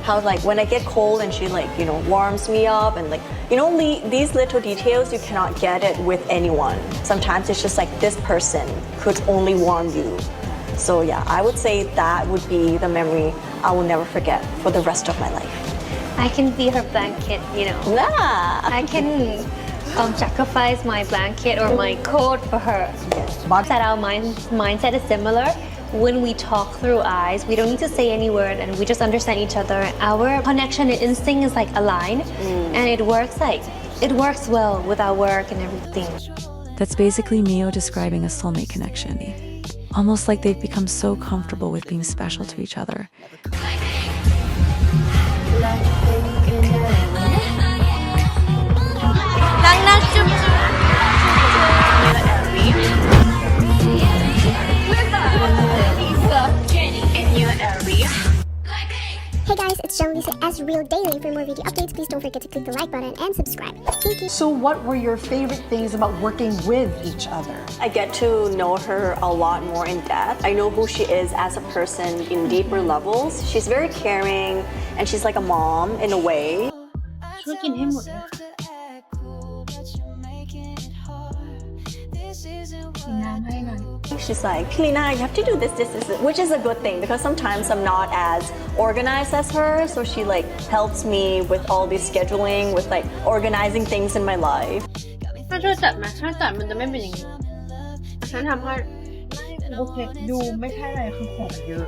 how like when I get cold and she like, warms me up and like, these little details you cannot get it with anyone. Sometimes it's just like this person could only warm you. So yeah, I would say that would be the memory I will never forget for the rest of my life. I can be her blanket, Nah. I can sacrifice my blanket or my coat for her. Yes. That our mindset is similar. When we talk through eyes, we don't need to say any word and we just understand each other. Our connection and instinct is like aligned and it works well with our work and everything. That's basically Mio describing a soulmate connection. Almost like they've become so comfortable with being special to each other. Hey guys, it's Jenlisa as Real Daily. For more video updates, please don't forget to click the like button and subscribe. Thank you. So what were your favorite things about working with each other? I get to know her a lot more in depth. I know who she is as a person in deeper levels. She's very caring and she's like a mom in a way. She's like, Lena, you have to do this, which is a good thing because sometimes I'm not as organized as her. So she like helps me with all this scheduling, with like organizing things in my life. ถ้าช่วยจัดไหมถ้าจัดมันจะไม่เป็นอย่างนี้ฉันทำให้ โอเคดูไม่ใช่อะไรคือของเยอะ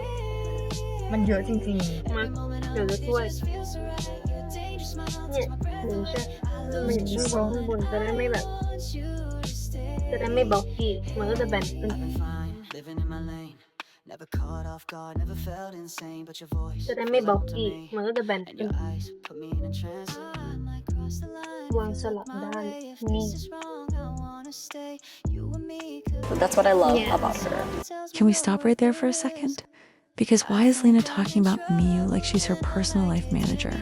มันเยอะจริง มาเดี๋ยวจะช่วยเนี่ยหนูใช่มันอยู่ข้างบนจะได้ไม่แบบจะได้ไม่บล็อกกี้มันก็จะแบนขึ้นจะได้ไม่บล็อกกี้มันก็จะแบนขึ้นวางสลับด้านนี่ That's what I love about her. Can we stop right there for a second? Because why is Lena talking about Miu like she's her personal life manager?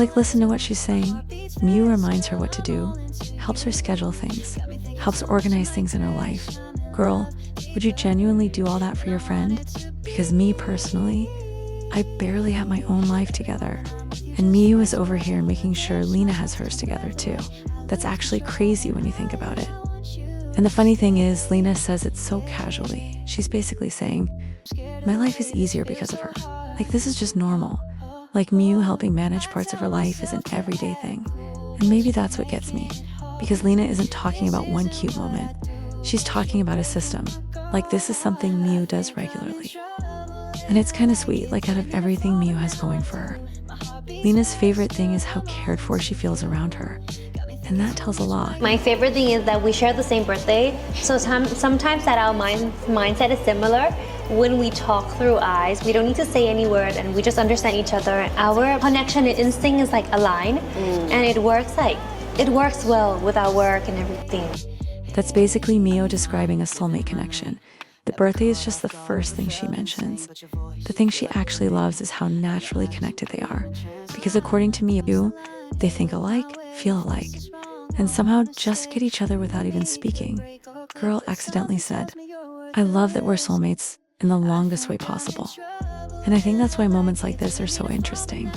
Like, listen to what she's saying. Miu reminds her what to do, helps her schedule things, helps organize things in her life. Girl, would you genuinely do all that for your friend? Because me personally, I barely have my own life together. And Miu is over here making sure Lena has hers together too. That's actually crazy when you think about it. And the funny thing is, Lena says it so casually. She's basically saying, my life is easier because of her. Like, this is just normal. Like, Miu helping manage parts of her life is an everyday thing. And maybe that's what gets me. Because Lena isn't talking about one cute moment. She's talking about a system. Like, this is something Miu does regularly. And it's kind of sweet, like out of everything Miu has going for her. Lena's favorite thing is how cared for she feels around her. And that tells a lot. My favorite thing is that we share the same birthday. So sometimes that our mindset is similar. When we talk through eyes, we don't need to say any word and we just understand each other. Our connection and instinct is like aligned and it works well with our work and everything. That's basically Mio describing a soulmate connection. The birthday is just the first thing she mentions. The thing she actually loves is how naturally connected they are. Because according to Mio, they think alike, feel alike, and somehow just get each other without even speaking. Girl accidentally said, I love that we're soulmates in the longest way possible. And I think that's why moments like this are so interesting.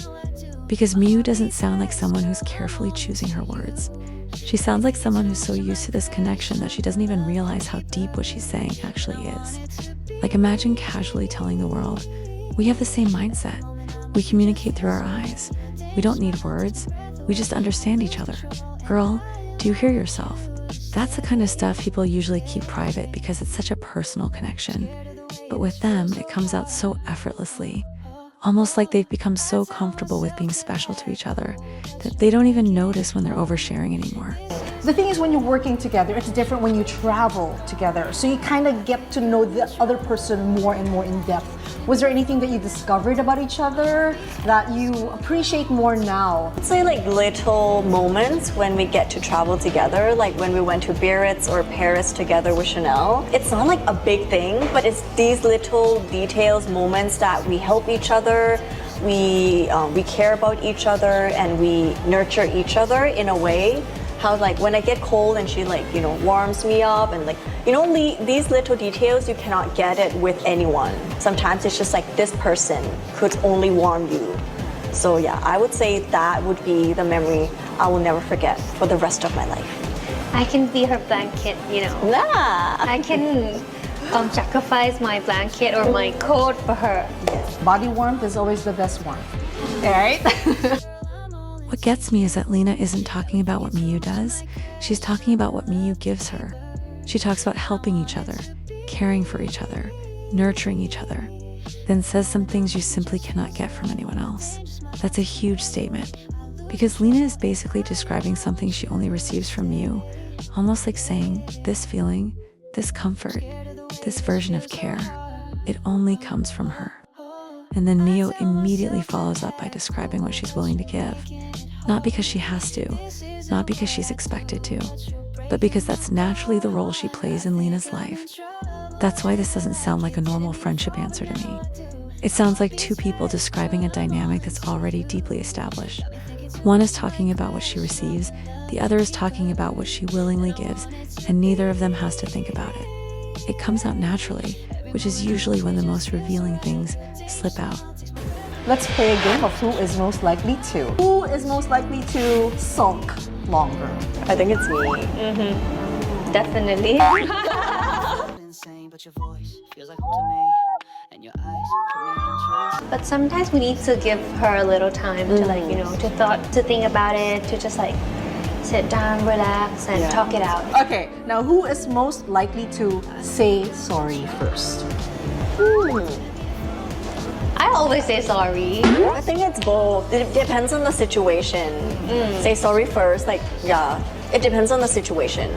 Because Miu doesn't sound like someone who's carefully choosing her words. She sounds like someone who's so used to this connection that she doesn't even realize how deep what she's saying actually is. Like, imagine casually telling the world, we have the same mindset. We communicate through our eyes. We don't need words. We just understand each other. Girl, do you hear yourself? That's the kind of stuff people usually keep private because it's such a personal connection. But with them, it comes out so effortlessly. Almost like they've become so comfortable with being special to each other that they don't even notice when they're oversharing anymore. The thing is, when you're working together, it's different when you travel together. So you kind of get to know the other person more and more in depth. Was there anything that you discovered about each other that you appreciate more now? I'd say like little moments when we get to travel together, like when we went to Biarritz or Paris together with Chanel. It's not like a big thing, but it's these little details, moments that we help each other, we care about each other, and we nurture each other in a way. How like when I get cold and she like, warms me up and like, these little details you cannot get it with anyone. Sometimes it's just like this person could only warm you. So yeah, I would say that would be the memory I will never forget for the rest of my life. I can be her blanket, you know. Nah. I can sacrifice my blanket or my coat for her. Body warmth is always the best warmth. All right? What gets me is that Lena isn't talking about what Miyu does. She's talking about what Miyu gives her. She talks about helping each other, caring for each other, nurturing each other, then says some things you simply cannot get from anyone else. That's a huge statement, because Lena is basically describing something she only receives from Miyu, almost like saying, this feeling, this comfort, this version of care, it only comes from her. And then Miyu immediately follows up by describing what she's willing to give. Not because she has to, not because she's expected to, but because that's naturally the role she plays in Lena's life. That's why this doesn't sound like a normal friendship answer to me. It sounds like two people describing a dynamic that's already deeply established. One is talking about what she receives, the other is talking about what she willingly gives, and neither of them has to think about it. It comes out naturally, which is usually when the most revealing things slip out. Let's play a game of who is most likely to. Who is most likely to sulk longer? I think it's me. Definitely. But sometimes we need to give her a little time to to think about it, to just like sit down, relax, and talk it out. Okay, now who is most likely to say sorry first? I always say sorry. I think it's both. It depends on the situation. Say sorry first, it depends on the situation.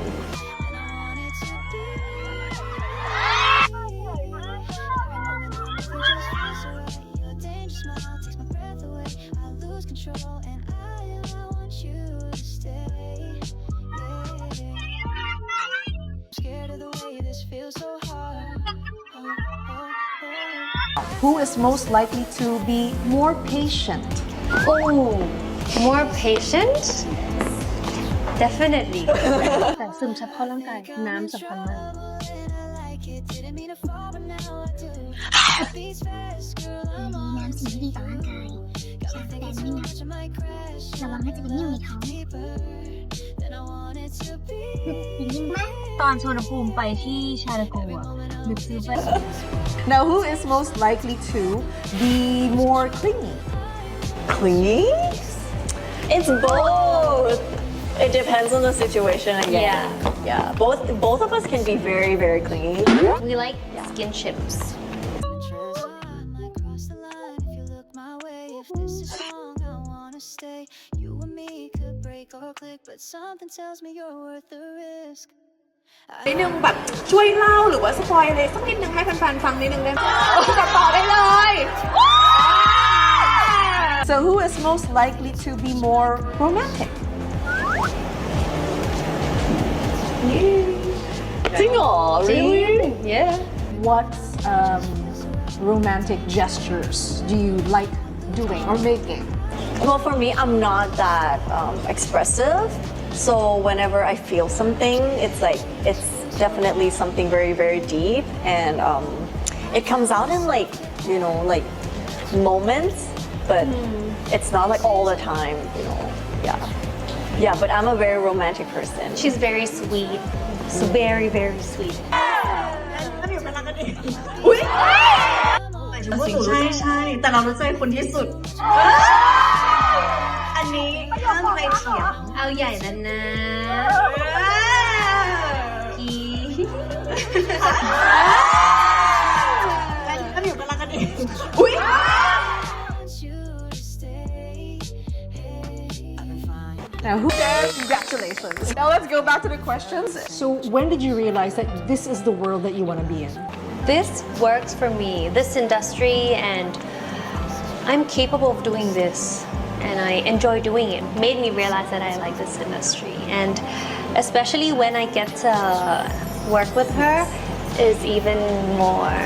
Who is most likely to be more patient? Oh, more patient? Definitely. แต่ซึมซับเข้าร่างกายน้ำสำคัญมาก น้ำสิ่งที่ดีต่อร่างกายชาแสดงไม่หนักระวังน่าจะเป็นนิ่วในท้องเป็นนิ่มมาก ตอนชวนภูมิไปที่ชาลาโกะนึกซื้อไป Now who is most likely to be more clingy? Clingy? It's both. It depends on the situation again. Yeah. Both of us can be very, very clingy. We like skinships. But something tells me you're worth the risk. นิดนึงแบบช่วยเล่าหรือว่าสปอยอะไรสักนิดนึงให้แฟนๆฟังนิดนึงได้ไหมต่อได้เลย So who is most likely to be more romantic? จริงเหรอ Really? Yeah. What romantic gestures do you like doing or making? Well, for me, I'm not that expressive. So whenever I feel something, it's definitely something very, very deep, and it comes out in moments, but it's not like all the time, Yeah, but I'm a very romantic person. She's very sweet. So very, very sweet. ใช่แต่เรารู้ใจคนที่สุดอันนี้ห้ามไปเถียง เอาใหญ่แล้วนะพี่ ถ้าอยู่กันรักกันเองอุ้ย Now who there? Congratulations. Now let's go back to the questions. So when did you realize that this is the world that you want to be in? This works for me, this industry, and I'm capable of doing this, and I enjoy doing it. Made me realize that I like this industry, and especially when I get to work with her is even more.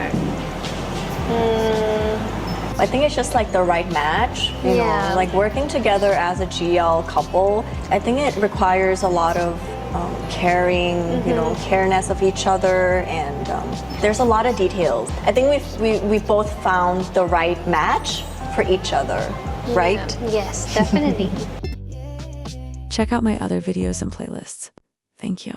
I think it's just like the right match, you know, like working together as a GL couple. I think it requires a lot of caring, careness of each other, and there's a lot of details. I think we've both found the right match for each other. right? Yes, definitely. Check out my other videos and playlists. Thank you.